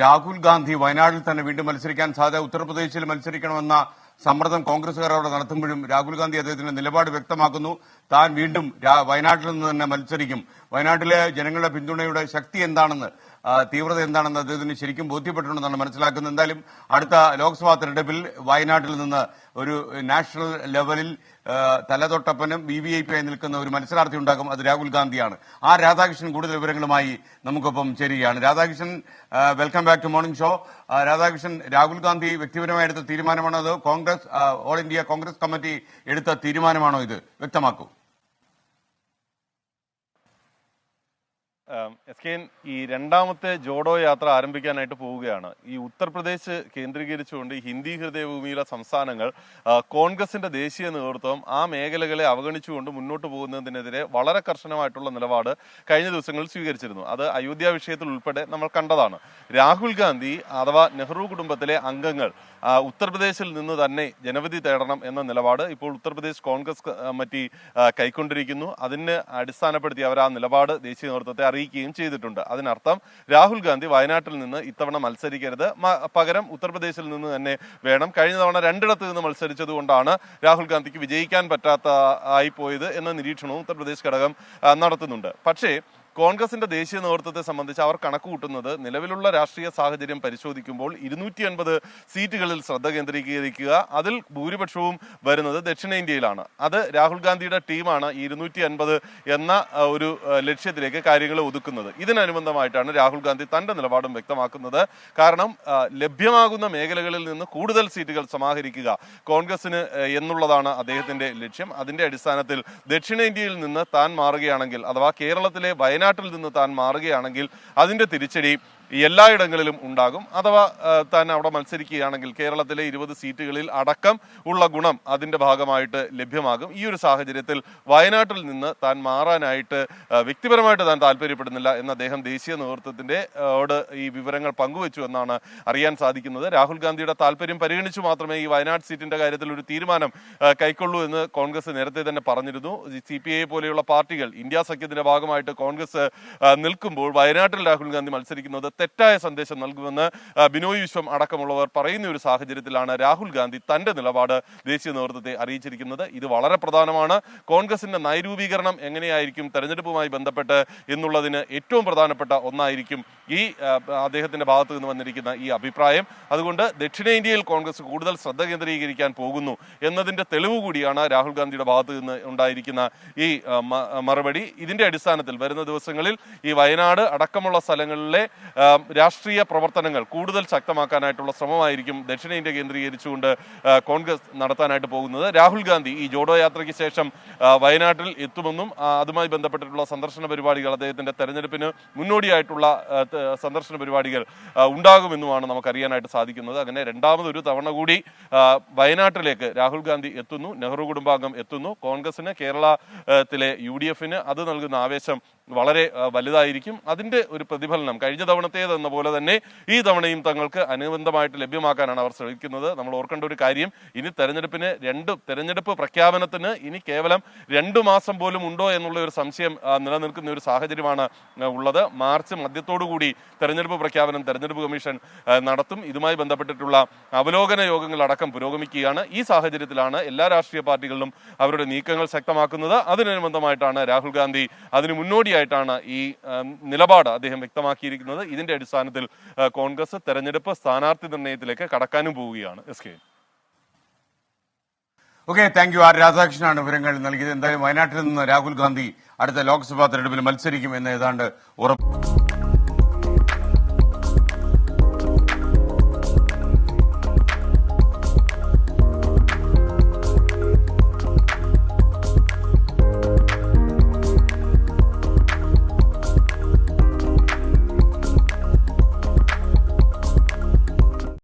രാഹുൽ ഗാന്ധി വയനാട്ടിൽ തന്നെ വീണ്ടും മത്സരിക്കാൻ സാധ്യത, ഉത്തർപ്രദേശിൽ മത്സരിക്കണമെന്ന സമ്മർദ്ദം കോൺഗ്രസുകാർ അവിടെ നടത്തുമ്പോഴും രാഹുൽ ഗാന്ധി അദ്ദേഹത്തിന്റെ നിലപാട് വ്യക്തമാക്കുന്നു. താൻ വീണ്ടും വയനാട്ടിൽ നിന്ന് തന്നെ മത്സരിക്കും. വയനാട്ടിലെ ജനങ്ങളുടെ പിന്തുണയുടെ ശക്തി എന്താണെന്ന്, തീവ്രത എന്താണെന്ന് അദ്ദേഹത്തിന് ശരിക്കും ബോധ്യപ്പെട്ടിട്ടുണ്ടെന്നാണ് മനസ്സിലാക്കുന്നത്. എന്തായാലും അടുത്ത ലോക്സഭാ തെരഞ്ഞെടുപ്പിൽ വയനാട്ടിൽ നിന്ന് ഒരു നാഷണൽ ലെവലിൽ തലതൊട്ടപ്പനും VVIP ആയി നിൽക്കുന്ന ഒരു മത്സരാർത്ഥി ഉണ്ടാകും. അത് രാഹുൽ ഗാന്ധിയാണ്. രാധാകൃഷ്ണൻ കൂടുതൽ വിവരങ്ങളുമായി നമുക്കൊപ്പം ചേരുകയാണ്. Radhakrishnan, welcome back to morning show. Radhakrishnan, Rahul Gandhi വ്യക്തിപരമായി എടുത്ത തീരുമാനമാണോ അതോ Congress all India Congress committee എടുത്ത തീരുമാനമാണോ ഇത്? വ്യക്തമാക്കൂ. SKN ഈ രണ്ടാമത്തെ ജോഡോ യാത്ര ആരംഭിക്കാനായിട്ട് പോവുകയാണ്. ഈ ഉത്തർപ്രദേശ് കേന്ദ്രീകരിച്ചുകൊണ്ട് ഹിന്ദി ഹൃദയഭൂമിയിലെ സംസ്ഥാനങ്ങൾ കോൺഗ്രസിന്റെ ദേശീയ നേതൃത്വം ആ മേഖലകളെ അവഗണിച്ചുകൊണ്ട് മുന്നോട്ട് പോകുന്നതിനെതിരെ വളരെ കർശനമായിട്ടുള്ള നിലപാട് കഴിഞ്ഞ ദിവസങ്ങളിൽ സ്വീകരിച്ചിരുന്നു. അത് അയോധ്യ വിഷയത്തിൽ ഉൾപ്പെടെ നമ്മൾ കണ്ടതാണ്. രാഹുൽ ഗാന്ധി അഥവാ നെഹ്റു കുടുംബത്തിലെ അംഗങ്ങൾ ഉത്തർപ്രദേശിൽ നിന്ന് തന്നെ ജനവിധി തേടണം എന്ന നിലപാട് ഇപ്പോൾ ഉത്തർപ്രദേശ് കോൺഗ്രസ് കമ്മിറ്റി കൈക്കൊണ്ടിരിക്കുന്നു. അതിന് അടിസ്ഥാനപ്പെടുത്തി അവർ ആ നിലപാട് ദേശീയ നേതൃത്വത്തെ അറിയിക്കുകയും ചെയ്തിട്ടുണ്ട്. അതിനർത്ഥം രാഹുൽ ഗാന്ധി വയനാട്ടിൽ നിന്ന് ഇത്തവണ മത്സരിക്കരുത്, പകരം ഉത്തർപ്രദേശിൽ നിന്ന് തന്നെ വേണം. കഴിഞ്ഞ തവണ രണ്ടിടത്ത് നിന്ന് മത്സരിച്ചത് കൊണ്ടാണ് രാഹുൽ ഗാന്ധിക്ക് വിജയിക്കാൻ പറ്റാത്ത ആയി പോയത് എന്ന നിരീക്ഷണവും ഉത്തർപ്രദേശ് ഘടകം നടത്തുന്നുണ്ട്. പക്ഷേ കോൺഗ്രസിന്റെ ദേശീയ നേതൃത്വത്തെ സംബന്ധിച്ച് അവർ കണക്കുകൂട്ടുന്നത് നിലവിലുള്ള രാഷ്ട്രീയ സാഹചര്യം പരിശോധിക്കുമ്പോൾ 250 സീറ്റുകളിൽ ശ്രദ്ധ കേന്ദ്രീകരിക്കുക. അതിൽ ഭൂരിപക്ഷവും വരുന്നത് ദക്ഷിണേന്ത്യയിലാണ്. അത് രാഹുൽ ഗാന്ധിയുടെ ടീമാണ് 250 എന്ന ഒരു ലക്ഷ്യത്തിലേക്ക് കാര്യങ്ങൾ ഒതുക്കുന്നത്. ഇതിനനുബന്ധമായിട്ടാണ് രാഹുൽ ഗാന്ധി തന്റെ നിലപാടും വ്യക്തമാക്കുന്നത്. കാരണം ലഭ്യമാകുന്ന മേഖലകളിൽ നിന്ന് കൂടുതൽ സീറ്റുകൾ സമാഹരിക്കുക കോൺഗ്രസിന് എന്നുള്ളതാണ് അദ്ദേഹത്തിന്റെ ലക്ഷ്യം. അതിന്റെ അടിസ്ഥാനത്തിൽ ദക്ഷിണേന്ത്യയിൽ നിന്ന് താൻ മാറുകയാണെങ്കിൽ, അഥവാ കേരളത്തിലെ വയനാട്ടിൽ നിന്ന് താൻ മാറുകയാണെങ്കിൽ അതിന്റെ തിരിച്ചടി എല്ലായിടങ്ങളിലും ഉണ്ടാകും. അഥവാ താൻ അവിടെ മത്സരിക്കുകയാണെങ്കിൽ കേരളത്തിലെ 20 സീറ്റുകളിൽ അടക്കം ഉള്ള ഗുണം അതിന്റെ ഭാഗമായിട്ട് ലഭ്യമാകും. ഈ ഒരു സാഹചര്യത്തിൽ വയനാട്ടിൽ നിന്ന് താൻ മാറാനായിട്ട് വ്യക്തിപരമായിട്ട് താൻ താല്പര്യപ്പെടുന്നില്ല എന്ന് അദ്ദേഹം ദേശീയ നേതൃത്വത്തിന്റെ ഈ വിവരങ്ങൾ പങ്കുവച്ചു എന്നാണ് അറിയാൻ സാധിക്കുന്നത്. രാഹുൽ ഗാന്ധിയുടെ താല്പര്യം പരിഗണിച്ചു മാത്രമേ ഈ വയനാട് സീറ്റിന്റെ കാര്യത്തിൽ ഒരു തീരുമാനം കൈക്കൊള്ളൂ എന്ന് കോൺഗ്രസ് നേരത്തെ തന്നെ പറഞ്ഞിരുന്നു. CPI പോലെയുള്ള പാർട്ടികൾ ഇന്ത്യ സഖ്യത്തിന്റെ ഭാഗമായിട്ട് കോൺഗ്രസ് നിൽക്കുമ്പോൾ വയനാട്ടിൽ രാഹുൽ ഗാന്ധി മത്സരിക്കുന്നത് തെറ്റായ സന്ദേശം നൽകുമെന്ന് ബിനോയ് വിശ്വം അടക്കമുള്ളവർ പറയുന്ന ഒരു സാഹചര്യത്തിലാണ് രാഹുൽ ഗാന്ധി തന്റെ നിലപാട് ദേശീയ നേതൃത്വത്തെ അറിയിച്ചിരിക്കുന്നത്. ഇത് വളരെ പ്രധാനമാണ്. കോൺഗ്രസിന്റെ നയരൂപീകരണം എങ്ങനെയായിരിക്കും തെരഞ്ഞെടുപ്പുമായി ബന്ധപ്പെട്ട് എന്നുള്ളതിന് ഏറ്റവും പ്രധാനപ്പെട്ട ഒന്നായിരിക്കും ഈ അദ്ദേഹത്തിന്റെ ഭാഗത്തു നിന്ന് വന്നിരിക്കുന്ന ഈ അഭിപ്രായം. അതുകൊണ്ട് ദക്ഷിണേന്ത്യയിൽ കോൺഗ്രസ് കൂടുതൽ ശ്രദ്ധ കേന്ദ്രീകരിക്കാൻ പോകുന്നു എന്നതിന്റെ തെളിവ് കൂടിയാണ് രാഹുൽ ഗാന്ധിയുടെ ഭാഗത്തു നിന്ന് ഉണ്ടായിരിക്കുന്ന ഈ മറുപടി. ഇതിന്റെ അടിസ്ഥാനത്തിൽ വരുന്ന ദിവസങ്ങളിൽ ഈ വയനാട് അടക്കമുള്ള സ്ഥലങ്ങളിലെ രാഷ്ട്രീയ പ്രവർത്തനങ്ങൾ കൂടുതൽ ശക്തമാക്കാനായിട്ടുള്ള ശ്രമമായിരിക്കും ദക്ഷിണേന്ത്യ കേന്ദ്രീകരിച്ചുകൊണ്ട് കോൺഗ്രസ് നടത്താനായിട്ട് പോകുന്നത്. രാഹുൽ ഗാന്ധി ഈ ജോഡോ യാത്രയ്ക്ക് ശേഷം വയനാട്ടിൽ എത്തുമെന്നും അതുമായി ബന്ധപ്പെട്ടിട്ടുള്ള സന്ദർശന പരിപാടികൾ, അദ്ദേഹത്തിന്റെ തെരഞ്ഞെടുപ്പിന് മുന്നോടിയായിട്ടുള്ള സന്ദർശന പരിപാടികൾ ഉണ്ടാകുമെന്നുമാണ് നമുക്കറിയാനായിട്ട് സാധിക്കുന്നത്. അങ്ങനെ രണ്ടാമതൊരു തവണ കൂടി വയനാട്ടിലേക്ക് രാഹുൽ ഗാന്ധി എത്തുന്നു. നെഹ്റു കുടുംബാംഗം എത്തുന്നു. കോൺഗ്രസിന്, കേരളത്തിലെ UDFന് അത് നൽകുന്ന ആവേശം വളരെ വലുതായിരിക്കും. അതിന്റെ ഒരു പ്രതിഫലനം കഴിഞ്ഞ തവണത്തേതെന്ന പോലെ തന്നെ ഈ തവണയും തങ്ങൾക്ക് അനുബന്ധമായിട്ട് ലഭ്യമാക്കാനാണ് അവർ ശ്രമിക്കുന്നത്. നമ്മൾ ഓർക്കേണ്ട ഒരു കാര്യം, ഇനി തെരഞ്ഞെടുപ്പ് പ്രഖ്യാപനത്തിന് ഇനി കേവലം 2 മാസം പോലും ഉണ്ടോ എന്നുള്ള ഒരു സംശയം നിലനിൽക്കുന്ന ഒരു സാഹചര്യമാണ് ഉള്ളത്. മാർച്ച് മധ്യത്തോടുകൂടി തെരഞ്ഞെടുപ്പ് പ്രഖ്യാപനം തെരഞ്ഞെടുപ്പ് കമ്മീഷൻ നടത്തും. ഇതുമായി ബന്ധപ്പെട്ടിട്ടുള്ള അവലോകന യോഗങ്ങൾ അടക്കം പുരോഗമിക്കുകയാണ്. ഈ സാഹചര്യത്തിലാണ് എല്ലാ രാഷ്ട്രീയ പാർട്ടികളിലും അവരുടെ നീക്കങ്ങൾ ശക്തമാക്കുന്നത്. അതിനനുബന്ധമായിട്ടാണ് രാഹുൽ ഗാന്ധി അതിന് മുന്നോടിയായിട്ടാണ് ഈ നിലപാട് അദ്ദേഹം വ്യക്തമാക്കിയിരിക്കുന്നത്. ഇതിന്റെ അടിസ്ഥാനത്തിൽ കോൺഗ്രസ് തെരഞ്ഞെടുപ്പ് സ്ഥാനാർത്ഥി നിർണയത്തിലേക്ക് കടക്കാനും പോവുകയാണ്. Okay, thank you. രാധാകൃഷ്ണനാണ് വിവരങ്ങൾ നൽകിയത്. എന്തായാലും വയനാട്ടിൽ നിന്ന് രാഹുൽ ഗാന്ധി അടുത്ത ലോക്സഭാ തെരഞ്ഞെടുപ്പിൽ മത്സരിക്കും എന്ന് ഏതാണ്ട് ഉറപ്പ്.